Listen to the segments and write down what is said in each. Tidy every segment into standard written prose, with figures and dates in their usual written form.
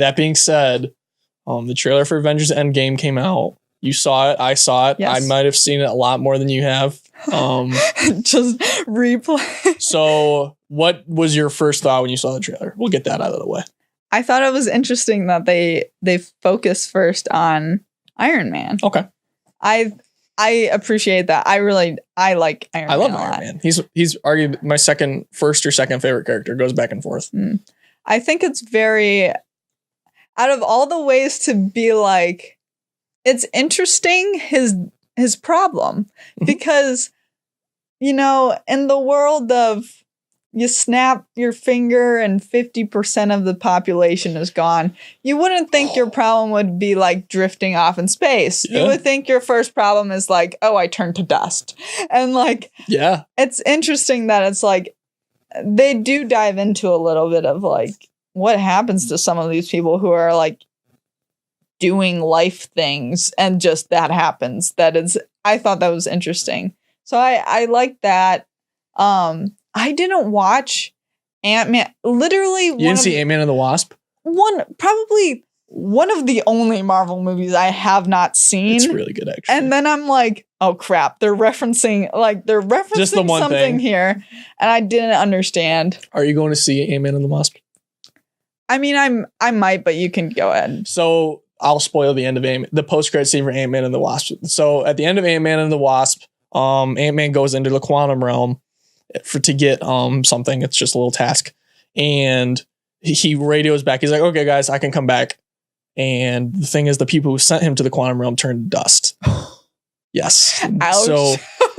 That being said, the trailer for Avengers Endgame came out. You saw it. I saw it. Yes. I might have seen it a lot more than you have. Just replay. So what was your first thought when you saw the trailer? We'll get that out of the way. I thought it was interesting that they focus first on Iron Man. Okay. I appreciate that. I like Iron Man. I love a Iron lot. Man. He's arguably my first or second favorite character. Goes back and forth. I think it's very, out of all the ways to be like, it's interesting his problem because, in the world of you snap your finger and 50% of the population is gone, you wouldn't think your problem would be like drifting off in space. Yeah. You would think your first problem is like, oh, I turned to dust. And like, yeah, it's interesting that it's like, they do dive into a little bit of like, what happens to some of these people who are like doing life things and just that happens. I thought that was interesting. So I like that. I didn't watch Ant-Man. Literally, you didn't see Ant-Man and the Wasp? Probably one of the only Marvel movies I have not seen. It's really good, actually. And then I'm like, oh crap, they're referencing Just the one something thing here, and I didn't understand. Are you going to see Ant-Man and the Wasp? I mean, I might, but you can go ahead. So I'll spoil the end of the post-credit scene for Ant-Man and the Wasp. So at the end of Ant-Man and the Wasp, Ant-Man goes into the quantum realm to get something. It's just a little task, and he radios back. He's like, "Okay, guys, I can come back." And the thing is, the people who sent him to the quantum realm turned to dust. Yes. Ouch. So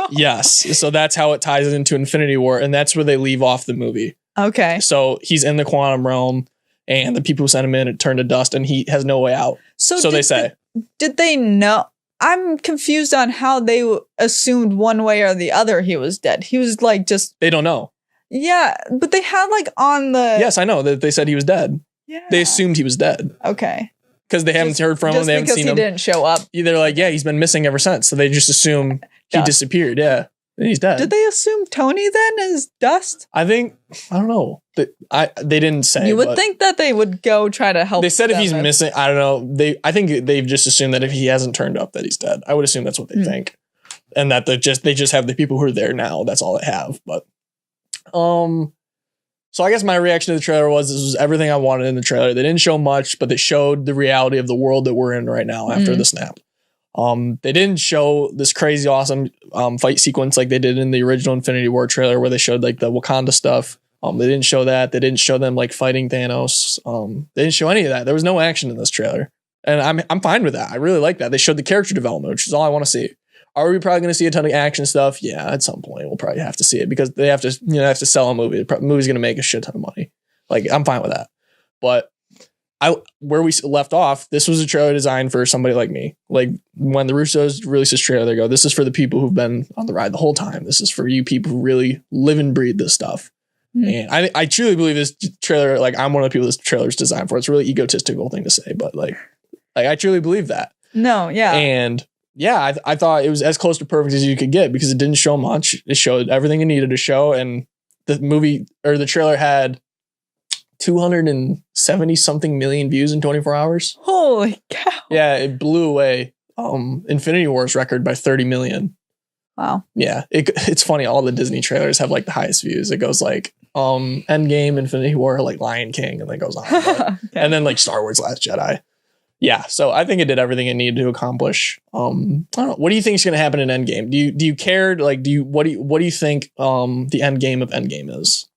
yes. So that's how it ties into Infinity War, and that's where they leave off the movie. Okay. So he's in the quantum realm, and the people who sent him in turned to dust, and he has no way out. So they say. Did they know? I'm confused on how they assumed one way or the other he was dead. He was like just... They don't know. Yeah, but they had like on the... Yes, I know that they said he was dead. Yeah. They assumed he was dead. Okay. Because they haven't heard from him. They haven't seen him. Because he didn't show up. They're like, yeah, he's been missing ever since. So they just assume he disappeared. Yeah. And he's dead. Did they assume Tony then is dust? I don't know. They didn't say. You would think that they would go try to help. They said if he's missing, I don't know. I think they've just assumed that if he hasn't turned up, that he's dead. I would assume that's what they think, and that they just have the people who are there now. That's all they have. But, so I guess my reaction to the trailer was this was everything I wanted in the trailer. They didn't show much, but they showed the reality of the world that we're in right now after the snap. They didn't show this crazy awesome fight sequence like they did in the original Infinity War trailer where they showed like the Wakanda stuff. They didn't show that. They didn't show them like fighting Thanos. They didn't show any of that. There was no action in this trailer, and I'm fine with that. I really like that. They showed the character development, which is all I want to see. Are we probably going to see a ton of action stuff? Yeah, at some point we'll probably have to see it because they have to sell a movie. The movie's going to make a shit ton of money. Like I'm fine with that, but. Where we left off, this was a trailer designed for somebody like me. Like when the Russos released this trailer, they go, this is for the people who've been on the ride the whole time. This is for you people who really live and breathe this stuff. And I truly believe this trailer, like I'm one of the people this trailer is designed for. It's a really egotistical thing to say, but like I truly believe that. No, yeah. And yeah, I thought it was as close to perfect as you could get because it didn't show much. It showed everything it needed to show. And the movie or the trailer had 270 something million views in 24 hours. Holy cow. Yeah, it blew away Infinity War's record by 30 million. Wow. Yeah, it's funny. All the Disney trailers have like the highest views. It goes like Endgame, Infinity War, like Lion King, and then goes on. Okay. And then like Star Wars Last Jedi. Yeah, so I think it did everything it needed to accomplish. I don't know. What do you think is going to happen in Endgame? Do you care? Like, what do you think the Endgame of Endgame is?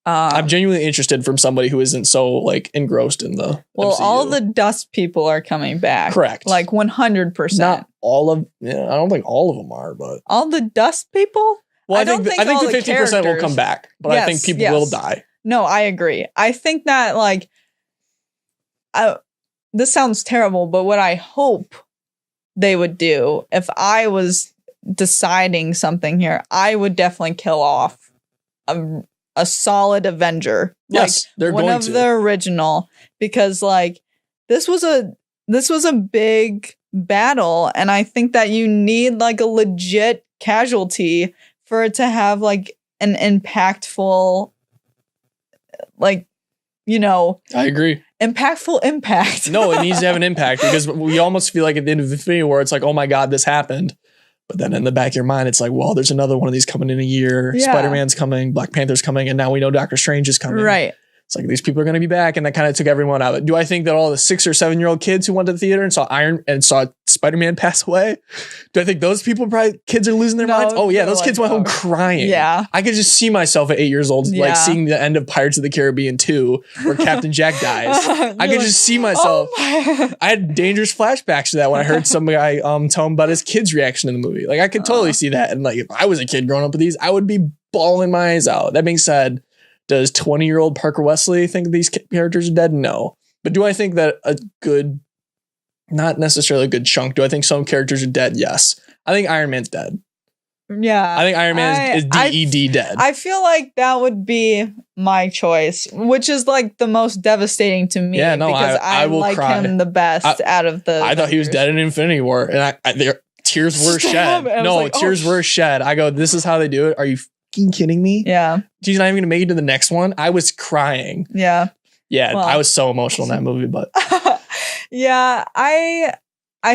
I'm genuinely interested from somebody who isn't so like engrossed in the MCU. All the dust people are coming back. Correct. Like 100%. Not all of, I don't think all of them are, but all the dust people? Well, I think the 50% will come back, but I think people will die. No, I agree. I think that like, this sounds terrible, but what I hope they would do if I was deciding something here, I would definitely kill off a solid Avenger. Yes, like they're one going of to. the original, because like this was a big battle, and I think that you need like a legit casualty for it to have like an impactful, like I agree. impactful impact. No, it needs to have an impact because we almost feel like at the end of Infinity War, it's like, oh my God, this happened. But then in the back of your mind, it's like, well, there's another one of these coming in a year. Yeah. Spider-Man's coming, Black Panther's coming, and now we know Doctor Strange is coming. Right. It's like these people are going to be back, and that kind of took everyone out of it. Do I think that all the 6 or 7 year old kids who went to the theater and saw Spider-Man pass away, do I think those people kids are losing their minds? Oh yeah, those kids went home crying. Yeah, I could just see myself at 8 years old, like seeing the end of Pirates of the Caribbean 2, where Captain Jack dies. I could just see myself. I had dangerous flashbacks to that when I heard some guy tell him about his kid's reaction to the movie. Like I could totally see that, and like if I was a kid growing up with these, I would be bawling my eyes out. That being said, does 20-year-old Parker Wesley think these characters are dead? No. But do I think that not necessarily a good chunk, do I think some characters are dead? Yes. I think Iron Man's dead. Yeah. I think Iron Man is DED dead. I feel like that would be my choice, which is like the most devastating to me. Yeah, no, because I will like cry. him the best out of the I thought he was dead in Infinity War, and tears were shed. No, like, tears were shed. I go, this is how they do it? Are you fucking kidding me? Yeah. She's not even gonna make it to the next one. I was crying. Yeah. Yeah, well, I was so emotional in that movie, but yeah, I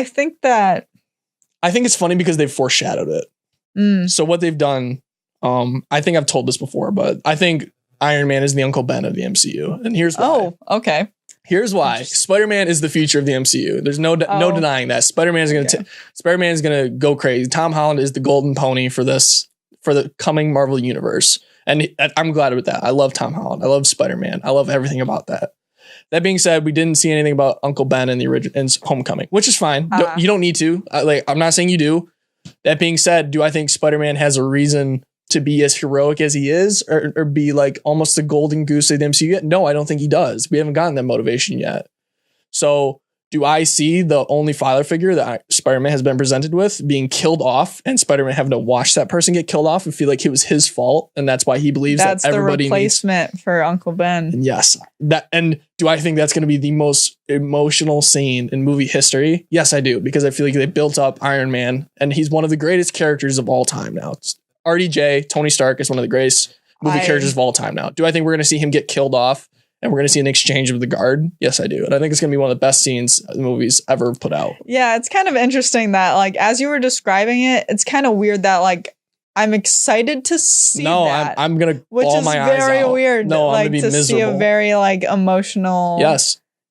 think it's funny because they've foreshadowed it. So what they've done, I think I've told this before, but I think Iron Man is the Uncle Ben of the MCU, and here's why. Oh, okay. Here's why. Spider-Man is the future of the MCU. There's no denying that. Spider-Man is gonna go crazy. Tom Holland is the golden pony for the coming Marvel universe. And I'm glad with that. I love Tom Holland. I love Spider-Man. I love everything about that. That being said, we didn't see anything about Uncle Ben in the original in Homecoming, which is fine. You don't need to. I'm not saying you do. That being said, do I think Spider-Man has a reason to be as heroic as he is, or be like almost the golden goose of the MCU yet? No, I don't think he does. We haven't gotten that motivation yet. So do I see the only father figure that Spider-Man has been presented with being killed off, and Spider-Man having to watch that person get killed off and feel like it was his fault, and that's why he believes that everybody the replacement for Uncle Ben? And yes, and do I think that's going to be the most emotional scene in movie history? Yes, I do, because I feel like they built up Iron Man, and he's one of the greatest characters of all time now. RDJ, Tony Stark, is one of the greatest movie characters of all time now. Do I think we're going to see him get killed off and we're going to see an exchange of the guard? Yes, I do. And I think it's going to be one of the best scenes the movies ever put out. Yeah, it's kind of interesting that, like, as you were describing it, it's kind of weird that, like, I'm excited to see that. I'm going to bawl my eyes out. Which is very weird. No, like, I'm going to be miserable. See a very, like, emotional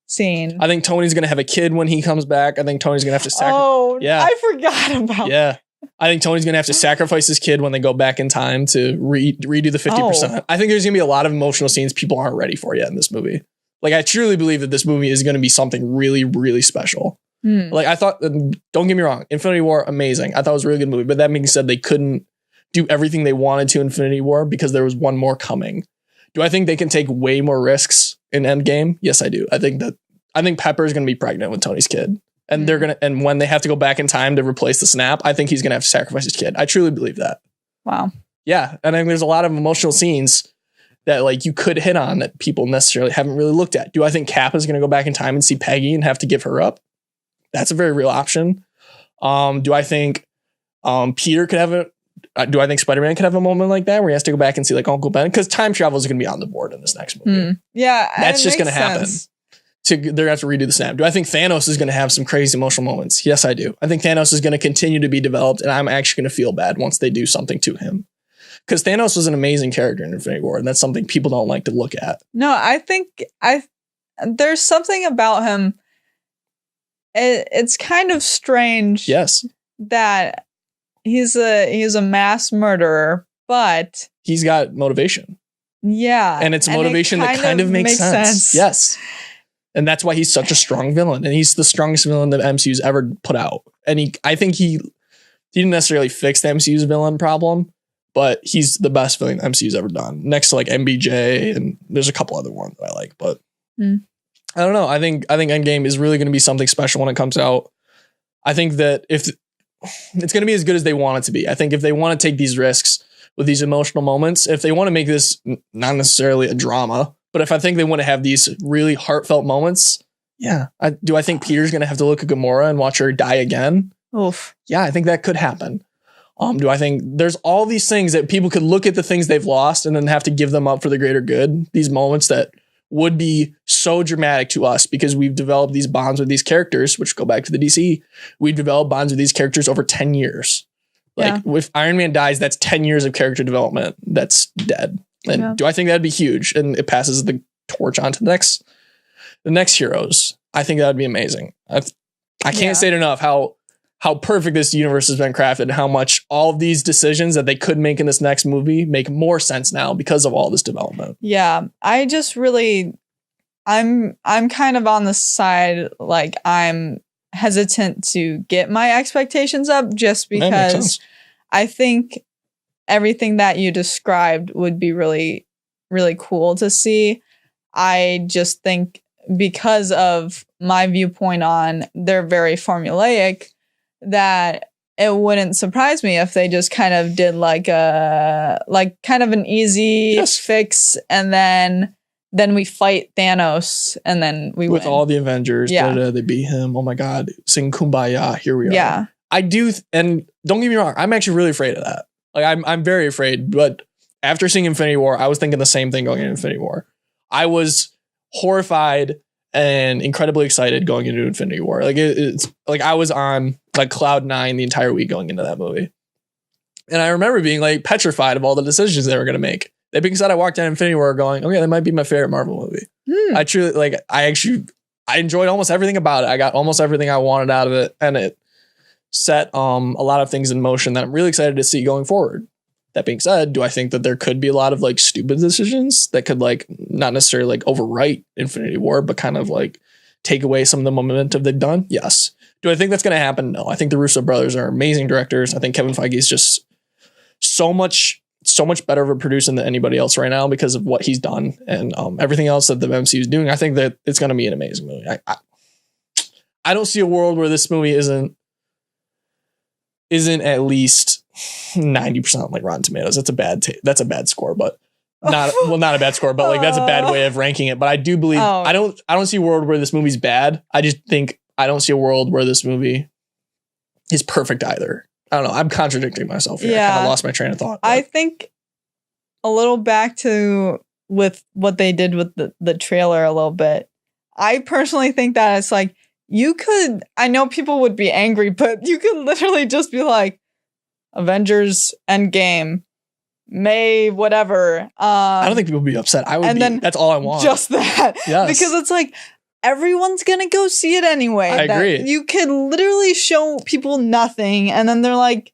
scene. I think Tony's going to have a kid when he comes back. I think Tony's going to have to sacrifice. Oh, yeah. I forgot about that. I think Tony's going to have to sacrifice his kid when they go back in time to redo the 50%. I think there's going to be a lot of emotional scenes people aren't ready for yet in this movie. Like, I truly believe that this movie is going to be something really, really special. Like, I thought, don't get me wrong, Infinity War, amazing. I thought it was a really good movie, but that being said, they couldn't do everything they wanted to in Infinity War because there was one more coming. Do I think they can take way more risks in Endgame? Yes, I do. I think Pepper is going to be pregnant with Tony's kid. And and when they have to go back in time to replace the snap, I think he's going to have to sacrifice his kid. I truly believe that. Wow. Yeah. And I think there's a lot of emotional scenes that, like, you could hit on that people necessarily haven't really looked at. Do I think Cap is going to go back in time and see Peggy and have to give her up? That's a very real option. Do I think Peter could have do I think Spider-Man could have a moment like that where he has to go back and see, like, Uncle Ben? Because time travel is going to be on the board in this next movie. Yeah. That's just going to happen. They're going to have to redo the snap. Do I think Thanos is going to have some crazy emotional moments? Yes, I do. I think Thanos is going to continue to be developed, and I'm actually going to feel bad once they do something to him. Because Thanos was an amazing character in Infinity War, and that's something people don't like to look at. No, I think there's something about him. It's kind of strange. Yes. That he's a mass murderer, but he's got motivation. Yeah. And it's a motivation that kind of makes sense. Yes. And that's why he's such a strong villain. And he's the strongest villain that MCU's ever put out. And I think he didn't necessarily fix the MCU's villain problem, but he's the best villain the MCU's ever done. Next to, like, MBJ, and there's a couple other ones that I like. But I don't know. I think Endgame is really going to be something special when it comes out. I think that if it's going to be as good as they want it to be. I think if they want to take these risks with these emotional moments, if they want to make this not necessarily a drama, but if I think they want to have these really heartfelt moments, do I think Peter's going to have to look at Gamora and watch her die again? Oof. Yeah, I think that could happen. Do I think there's all these things that people could look at the things they've lost and then have to give them up for the greater good? These moments that would be so dramatic to us because we've developed these bonds with these characters, which go back to the DC. We've developed bonds with these characters over 10 years. Like if Iron Man dies, that's 10 years of character development that's dead. And do I think that'd be huge? And it passes the torch on to the next heroes. I think that would be amazing. I can't say it enough how perfect this universe has been crafted and how much all of these decisions that they could make in this next movie make more sense now because of all this development. Yeah, I just really, I'm kind of on the side, like I'm hesitant to get my expectations up just because I think everything that you described would be really, really cool to see. I just think because of my viewpoint on they're very formulaic, that it wouldn't surprise me if they just kind of did like kind of an easy fix, and then we fight Thanos and then we with win. All the Avengers. They beat him. Oh my God. Sing Kumbaya. Here we are. Yeah. I do. And don't get me wrong. I'm actually really afraid of that. Like I'm very afraid, but after seeing Infinity War, I was thinking the same thing going into Infinity War. I was horrified and incredibly excited going into Infinity War. Like it's like I was on like cloud 9 the entire week going into that movie. And I remember being like petrified of all the decisions they were going to make. That being said, I walked out of Infinity War going, okay, that might be my favorite Marvel movie. I truly like, I enjoyed almost everything about it. I got almost everything I wanted out of it. And it set a lot of things in motion that I'm really excited to see going forward. That being said, do I think that there could be a lot of like stupid decisions that could like not necessarily like overwrite Infinity War, but kind of like take away some of the momentum they've done? Yes. Do I think that's going to happen? No. I think the Russo brothers are amazing directors. I think Kevin Feige is just so much better of a producer than anybody else right now because of what he's done and everything else that the MCU is doing. I think that it's going to be an amazing movie. I don't see a world where this movie isn't at least 90% like Rotten Tomatoes. That's a bad score, but not a bad score, but like that's a bad way of ranking it. But I do believe I don't see a world where this movie's bad. I just think I don't see a world where this movie is perfect either. I don't know. I'm contradicting myself here. I kind of lost my train of thought. I think a little back to with what they did with the trailer a little bit. I personally think that it's like I know people would be angry, but you could literally just be like Avengers Endgame, May, whatever. I don't think people would be upset. That's all I want. Just that. Yes. Because it's like, everyone's going to go see it anyway. I agree. You could literally show people nothing and then they're like,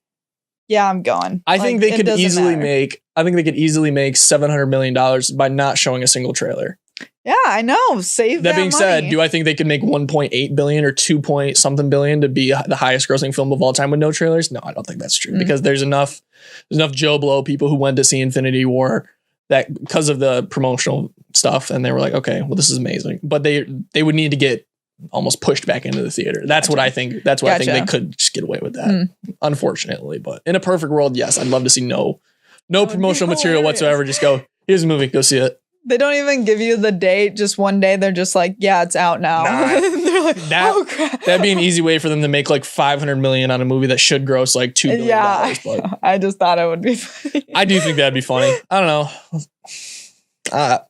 yeah, I'm going. I think they could easily make $700 million by not showing a single trailer. Yeah, I know. Save that being money. said, do I think they could make 1.8 billion or 2 point something billion to be the highest grossing film of all time with no trailers? No, I don't think that's true because there's enough Joe Blow people who went to see Infinity War that because of the promotional stuff, and they were like, okay, well, this is amazing. But they would need to get almost pushed back into the theater. That's what I think. That's why I think they could just get away with that, unfortunately. But in a perfect world, yes, I'd love to see no promotional material whatsoever. Just go, here's a movie, go see it. They don't even give you the date. Just one day, they're just like, yeah, it's out now. They're like, oh, crap. That'd be an easy way for them to make like $500 million on a movie that should gross like $2 billion. Yeah, but I just thought it would be funny. I do think that'd be funny. I don't know. I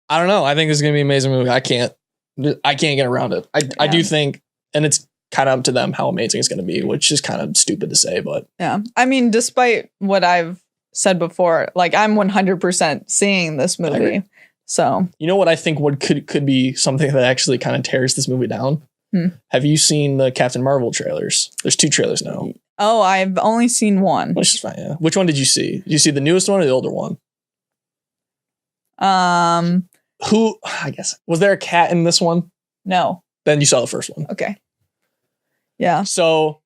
don't know. I think this is gonna be an amazing movie. I can't get around it. I do think, and it's kind of up to them how amazing it's gonna be, which is kind of stupid to say, but yeah. I mean, despite what I've said before, like I'm 100% seeing this movie. So you know what I think could be something that actually kind of tears this movie down? Have you seen the Captain Marvel trailers? There's 2 trailers now. Oh, I've only seen one. Which is fine, yeah. Which one did you see? Did you see the newest one or the older one? I guess, was there a cat in this one? No. Then you saw the first one. Okay. Yeah. So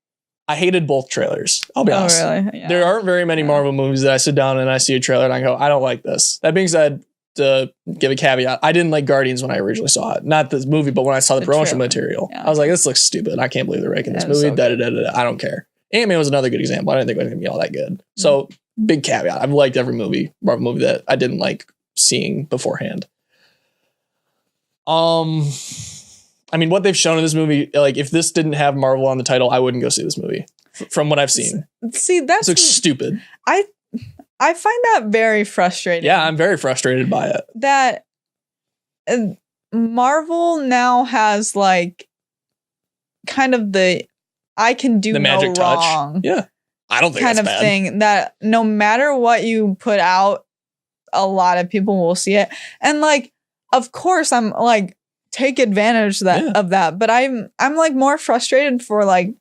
I hated both trailers. I'll be honest. Really? Yeah. There aren't very many Marvel movies that I sit down and I see a trailer and I go, I don't like this. That being said, to give a caveat, I didn't like Guardians when I originally saw it. Not this movie, but when I saw the promotional material. Yeah. I was like, this looks stupid. I can't believe they're making this movie. So I don't care. Ant-Man was another good example. I didn't think it was going to be all that good. So big caveat. I've liked every Marvel movie that I didn't like seeing beforehand. I mean, what they've shown in this movie, like if this didn't have Marvel on the title, I wouldn't go see this movie. From what I've seen, see, this looks stupid. I find that very frustrating. Yeah, I'm very frustrated by it. That Marvel now has like kind of the I can do The no magic wrong. touch. Yeah. I don't think kind that's of bad. thing that no matter what you put out, a lot of people will see it. And like, of course, I'm like, take advantage of that. But I'm like more frustrated for like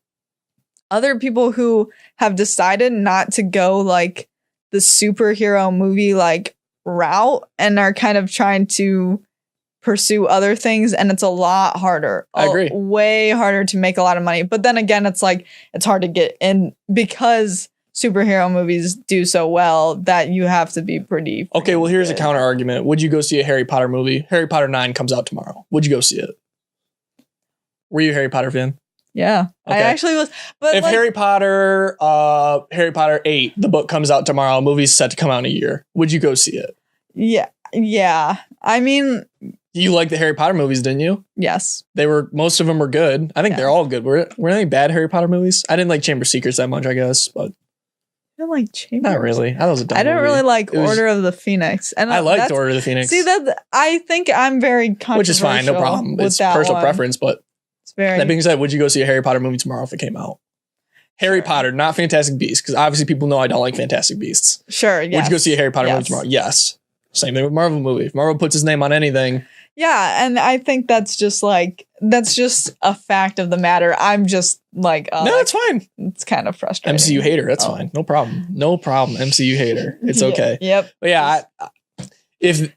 other people who have decided not to go like the superhero movie like route and are kind of trying to pursue other things, and it's a lot harder. I agree. Way harder to make a lot of money. But then again, it's like it's hard to get in because superhero movies do so well that you have to be pretty okay, well, here's good. a counter argument. Would you go see a Harry Potter movie? Harry Potter 9 comes out tomorrow. Would you go see it? Were you a Harry Potter fan? Yeah. Okay. I actually was. But if like, Harry Potter 8, the book comes out tomorrow, movie's set to come out in a year, would you go see it? Yeah. I mean, you liked the Harry Potter movies, didn't you? yes. Most of them were good. I think they're all good. Were there any bad Harry Potter movies? I didn't like Chamber of Secrets that much, I guess, but I don't like Chamber. not really. That was a dumb I don't movie. really like Order of the Phoenix. And I liked Order of the Phoenix. See, that I think I'm very controversial. Which is fine, no problem. It's personal preference, but it's very. That being said, would you go see a Harry Potter movie tomorrow if it came out? Harry Potter, not Fantastic Beasts, because obviously people know I don't like Fantastic Beasts. Sure, yes. Would you go see a Harry Potter movie tomorrow? Yes. Same thing with Marvel movie. If Marvel puts his name on anything. Yeah, and I think that's just a fact of the matter. I'm just like, no, that's fine. It's kind of frustrating. MCU hater, that's fine. No problem. No problem. MCU hater. It's okay. Yep. But yeah, if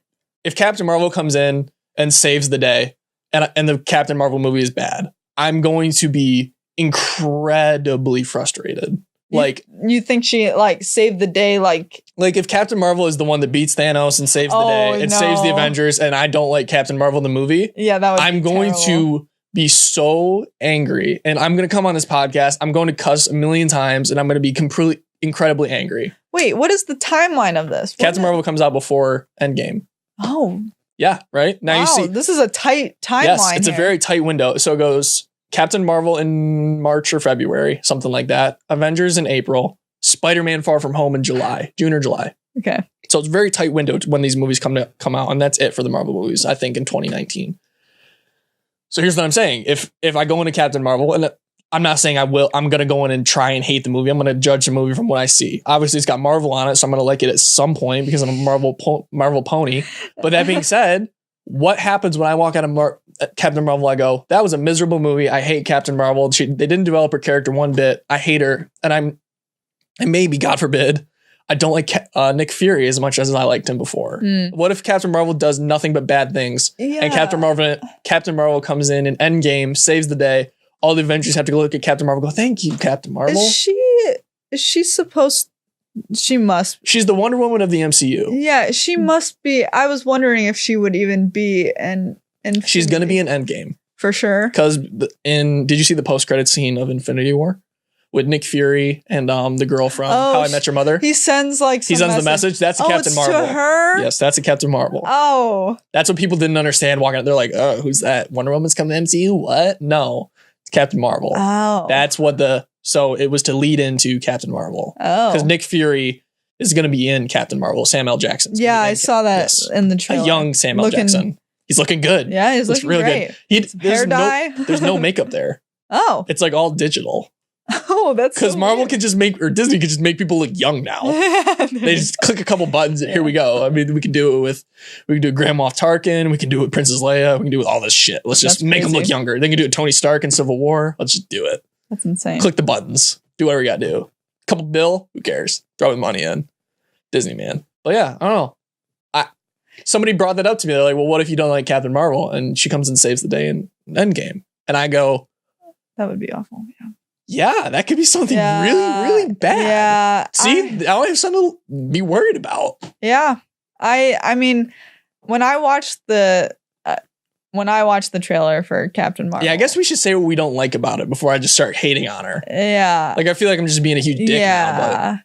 Captain Marvel comes in and saves the day, and the Captain Marvel movie is bad, I'm going to be incredibly frustrated. Like, you think she like saved the day? Like if Captain Marvel is the one that beats Thanos and saves the day and saves the Avengers, and I don't like Captain Marvel the movie, yeah, that would. I'm going to be so angry, and I'm going to come on this podcast. I'm going to cuss a million times, and I'm going to be incredibly angry. Wait, what is the timeline of this? Captain Marvel comes out before Endgame. Oh, yeah, right now you see this is a tight timeline. Yes, it's a very tight window. So it goes Captain Marvel in March or February, something like that. Avengers in April. Spider-Man Far From Home in June or July. Okay. So it's a very tight window when these movies come out, and that's it for the Marvel movies, I think, in 2019. So here's what I'm saying. If I go into Captain Marvel, and I'm not saying I'm going to go in and try and hate the movie. I'm going to judge the movie from what I see. Obviously, it's got Marvel on it, so I'm going to like it at some point because I'm a Marvel pony. But that being said, what happens when I walk out of Captain Marvel? I go, that was a miserable movie. I hate Captain Marvel. They didn't develop her character one bit. I hate her. And maybe, God forbid, I don't like Nick Fury as much as I liked him before. What if Captain Marvel does nothing but bad things? Yeah. And Captain Marvel comes in Endgame, saves the day. All the Avengers have to go look at Captain Marvel and go, thank you, Captain Marvel. Is she supposed... She must. She's the Wonder Woman of the MCU. Yeah, she must be. I was wondering if she would even be in She's going to be in Endgame. For sure. Because did you see the post-credit scene of Infinity War? With Nick Fury and the girl from How I Met Your Mother? He sends the message. That's a Captain Marvel. To her? Yes, that's a Captain Marvel. Oh. That's what people didn't understand walking out. They're like, oh, who's that? Wonder Woman's coming to MCU? What? No. It's Captain Marvel. Oh. That's what so it was to lead into Captain Marvel. Oh. Because Nick Fury is going to be in Captain Marvel. Samuel L. Jackson. Yeah, I saw that in the trailer. A young Samuel L. Jackson. He's looking good. Yeah, he's looking really great. Good. Hair dye. There's no makeup there. Oh. It's like all digital. Oh, that's because Marvel can just make, or Disney can just make people look young now. They just click a couple buttons and here we go. I mean, we can do Grand Moff Tarkin. We can do it with Princess Leia. We can do it with all this shit. Let's just make them look younger. They can do it Tony Stark in Civil War. Let's just do it. That's insane. Click the buttons. Do whatever you gotta do. Couple bill. Who cares? Throw the money in. Disney, man. But yeah, I don't know. Somebody brought that up to me. They're like, well, what if you don't like Captain Marvel? And she comes and saves the day in Endgame. And I go, that would be awful. Yeah. Yeah, that could be something really, really bad. Yeah. See, now I have something to be worried about. Yeah. I mean, when I watched the trailer for Captain Marvel. Yeah, I guess we should say what we don't like about it before I just start hating on her. Yeah. Like, I feel like I'm just being a huge dick now.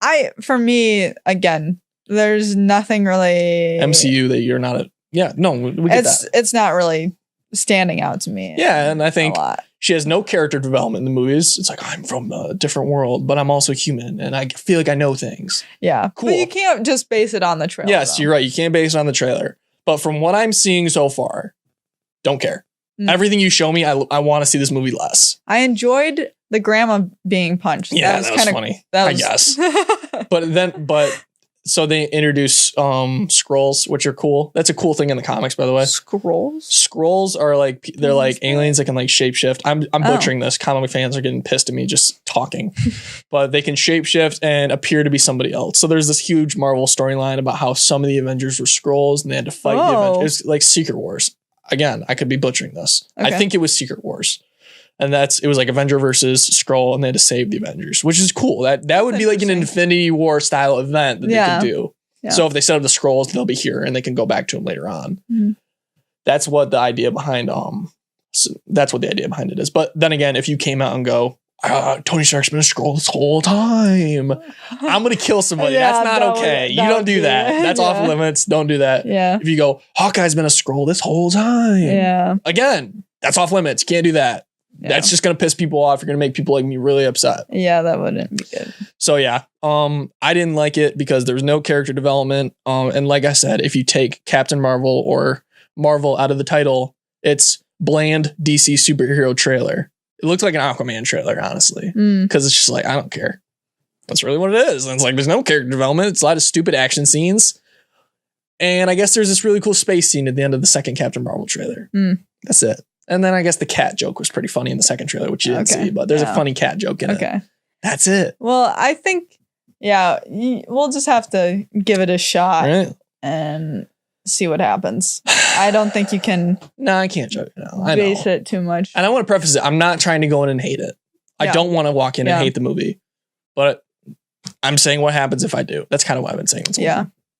But for me, again, there's nothing really MCU that you're not we get that. It's not really standing out to me. Yeah, and I think She has no character development in the movies. It's like, I'm from a different world, but I'm also human and I feel like I know things. Yeah. Cool. But you can't just base it on the trailer. Yes, though. you're right. You can't base it on the trailer. But from what I'm seeing so far, don't care. Everything you show me, I want to see this movie less. I enjoyed the grandma being punched. Yeah, that was funny. I guess. But so they introduce scrolls, which are cool. That's a cool thing in the comics, by the way. Scrolls are like, they're like aliens that can like shapeshift. I'm butchering this. Comic fans are getting pissed at me just talking. But they can shapeshift and appear to be somebody else. So there's this huge Marvel storyline about how some of the Avengers were scrolls and they had to fight the Avengers. It's like Secret Wars. Again, I could be butchering this. Okay. I think it was Secret Wars. And it was like Avenger versus Skrull, and they had to save the Avengers, which is cool. That would be like an Infinity War style event that they could do. Yeah. So if they set up the Skrulls, they'll be here and they can go back to them later on. Mm-hmm. That's what the idea behind that's what the idea behind it is. But then again, if you came out and go, Tony Stark's been a Skrull this whole time, I'm gonna kill somebody. That's not okay. You don't do that. That's off limits. Don't do that. Yeah. If you go, Hawkeye's been a Skrull this whole time. Yeah. Again, that's off limits. You can't do that. Yeah. That's just going to piss people off. You're going to make people like me really upset. Yeah, that wouldn't be good. So yeah, I didn't like it because there was no character development. And like I said, if you take Captain Marvel or Marvel out of the title, it's bland DC superhero trailer. It looks like an Aquaman trailer, honestly, because it's just like, I don't care. That's really what it is. And it's like, there's no character development. It's a lot of stupid action scenes. And I guess there's this really cool space scene at the end of the second Captain Marvel trailer. That's it. And then I guess the cat joke was pretty funny in the second trailer, which you didn't see, but there's a funny cat joke in it. That's it. Well, I think, we'll just have to give it a shot and see what happens. I don't think you can. No, I can't joke. No, base it too much. And I want to preface it. I'm not trying to go in and hate it. I don't want to walk in and hate the movie, but I'm saying what happens if I do. That's kind of what I've been saying.